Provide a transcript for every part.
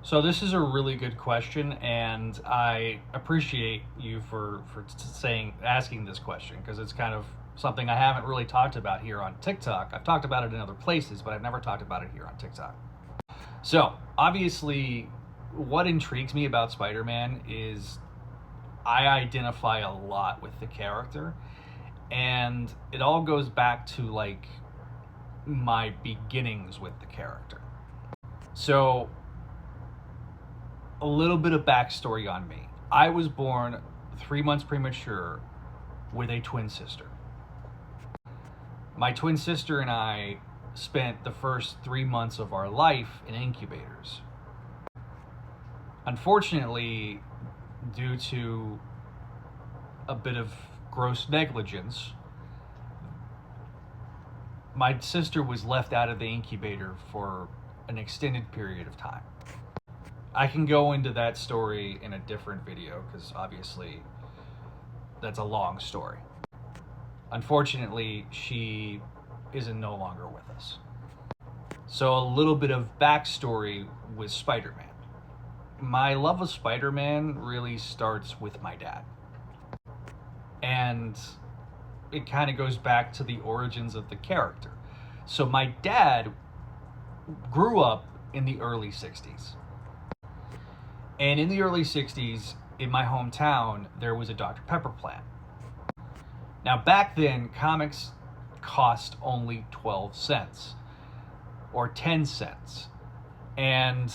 So this is a really good question, and I appreciate you for saying asking this question because it's kind of something I haven't really talked about here on TikTok. I've talked about it in other places, but I've never talked about it here on TikTok. So obviously, what intrigues me about Spider-Man is I identify a lot with the character, and it all goes back to like my beginnings with the character. So a little bit of backstory on me. I was born 3 months premature with a twin sister. My twin sister and I spent the first 3 months of our life in incubators. Unfortunately, due to a bit of gross negligence, my sister was left out of the incubator for an extended period of time. I can go into that story in a different video because obviously that's a long story. Unfortunately, she is no longer with us. So a little bit of backstory with Spider-Man. My love of Spider-Man really starts with my dad. And it kind of goes back to the origins of the character. So my dad grew up in the early 60s. And in the early 60s, in my hometown, there was a Dr. Pepper plant. Now, back then, comics cost only 12 cents or 10 cents. And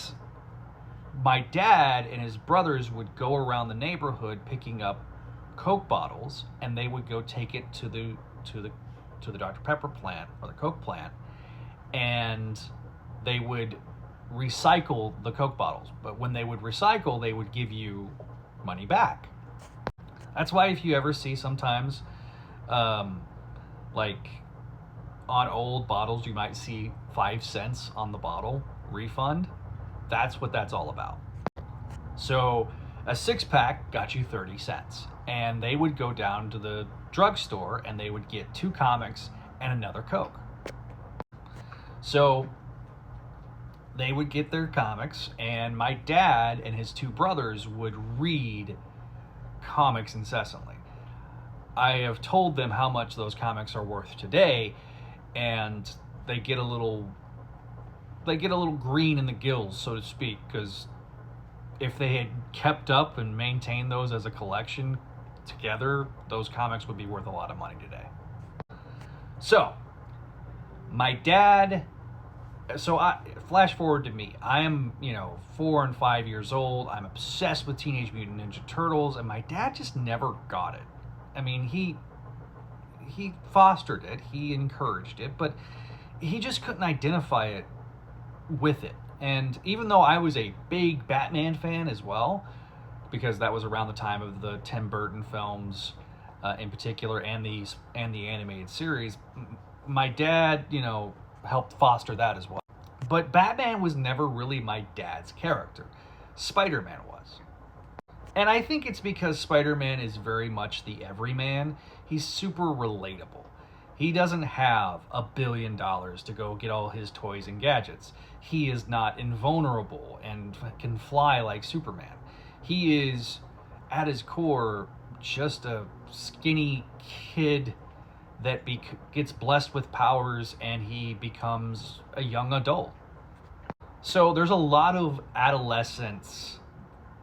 my dad and his brothers would go around the neighborhood picking up Coke bottles, and they would go take it to the Dr. Pepper plant or the Coke plant, and they would recycle the Coke bottles. But when they would recycle, they would give you money back. That's why if you ever see sometimes, like on old bottles, you might see 5 cents on the bottle refund. That's what that's all about. So a 6-pack got you 30 cents. And they would go down to the drugstore and they would get 2 comics and another Coke. So they would get their comics, and my dad and his 2 brothers would read comics incessantly. I have told them how much those comics are worth today, and they get a little green in the gills, so to speak, because if they had kept up and maintained those as a collection together, those comics would be worth a lot of money today. So my dad, flash forward to me. I am, 4 and 5 years old. I'm obsessed with Teenage Mutant Ninja Turtles, and my dad just never got it. I mean, he fostered it, he encouraged it, but he just couldn't identify it with it. And even though I was a big Batman fan as well, because that was around the time of the Tim Burton films, in particular, and the animated series, my dad, helped foster that as well. But Batman was never really my dad's character. Spider-Man was. And I think it's because Spider-Man is very much the everyman. He's super relatable. He doesn't have $1 billion to go get all his toys and gadgets. He is not invulnerable and can fly like Superman. He is, at his core, just a skinny kid that gets blessed with powers, and he becomes a young adult. So there's a lot of adolescence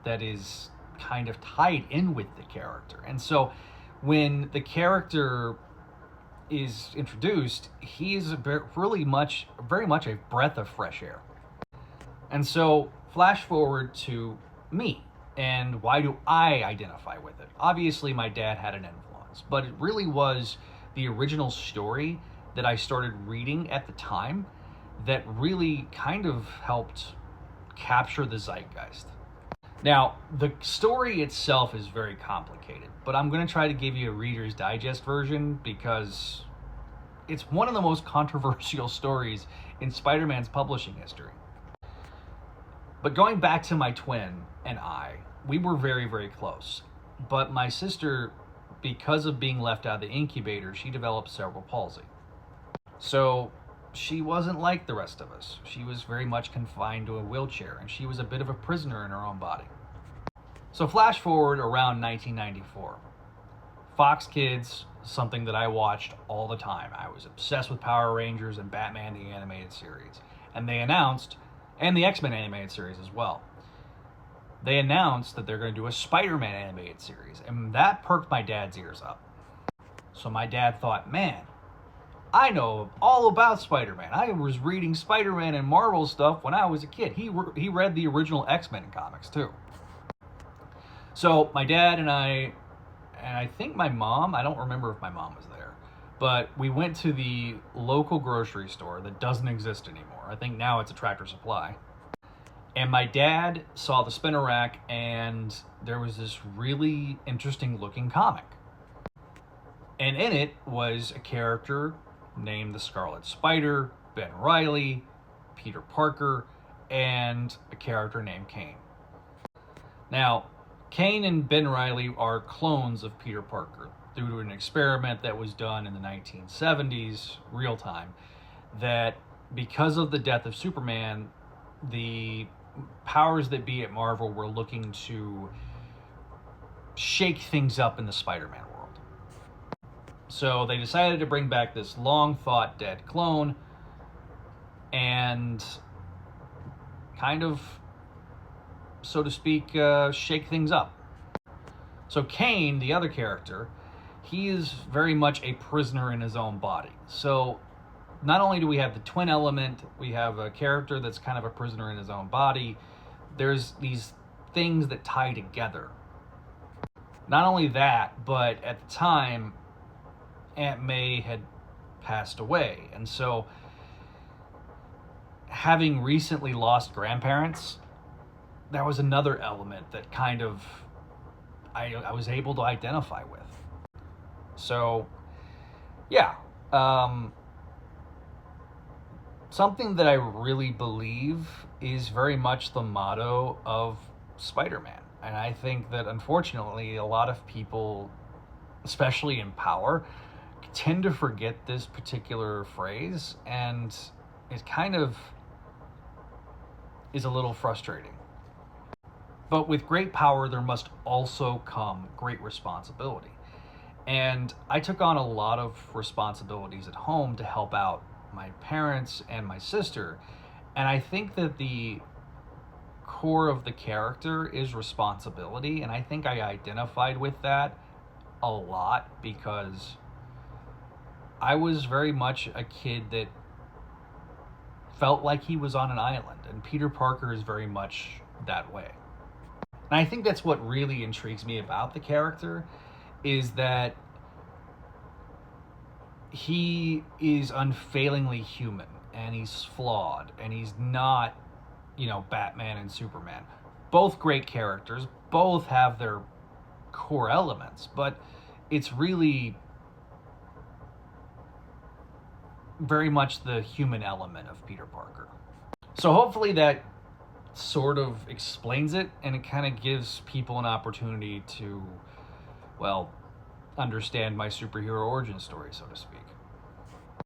that is kind of tied in with the character. And so when the character is introduced, he is very much a breath of fresh air. And so flash forward to me, and why do I identify with it? Obviously my dad had an influence, but it really was the original story that I started reading at the time that really kind of helped capture the zeitgeist. Now, the story itself is very complicated, but I'm going to try to give you a Reader's Digest version because it's one of the most controversial stories in Spider-Man's publishing history. But going back to my twin and I, we were very, very close. But my sister, because of being left out of the incubator, she developed cerebral palsy. So she wasn't like the rest of us. She was very much confined to a wheelchair, and she was a bit of a prisoner in her own body. So flash forward around 1994. Fox Kids, something that I watched all the time. I was obsessed with Power Rangers and Batman the Animated Series. And they announced, and the X-Men Animated Series as well. They announced that they're going to do a Spider-Man Animated Series. And that perked my dad's ears up. So my dad thought, man, I know all about Spider-Man. I was reading Spider-Man and Marvel stuff when I was a kid. He read the original X-Men comics too. So my dad and I think my mom, I don't remember if my mom was there, but we went to the local grocery store that doesn't exist anymore. I think now it's a Tractor Supply. And my dad saw the spinner rack, and there was this really interesting looking comic. And in it was a character named the Scarlet Spider, Ben Reilly, Peter Parker, and a character named Kane. Now, Kane and Ben Reilly are clones of Peter Parker due to an experiment that was done in the 1970s, real time, that because of the death of Superman, the powers that be at Marvel were looking to shake things up in the Spider-Man world. So they decided to bring back this long-thought dead clone and kind of, so to speak, shake things up. So Kane, the other character, he is very much a prisoner in his own body. So not only do we have the twin element, we have a character that's kind of a prisoner in his own body. There's these things that tie together. Not only that, but at the time, Aunt May had passed away. And so, having recently lost grandparents, that was another element that kind of I was able to identify with. So, yeah. Something that I really believe is very much the motto of Spider-Man. And I think that, unfortunately, a lot of people, especially in power, tend to forget this particular phrase, and it kind of is a little frustrating. But with great power, there must also come great responsibility. And I took on a lot of responsibilities at home to help out my parents and my sister. And I think that the core of the character is responsibility. And I think I identified with that a lot because I was very much a kid that felt like he was on an island. And Peter Parker is very much that way. And I think that's what really intrigues me about the character, is that he is unfailingly human, and he's flawed, and he's not, Batman and Superman. Both great characters, both have their core elements, but it's really very much the human element of Peter Parker. So hopefully that sort of explains it, and it kind of gives people an opportunity to, understand my superhero origin story, so to speak.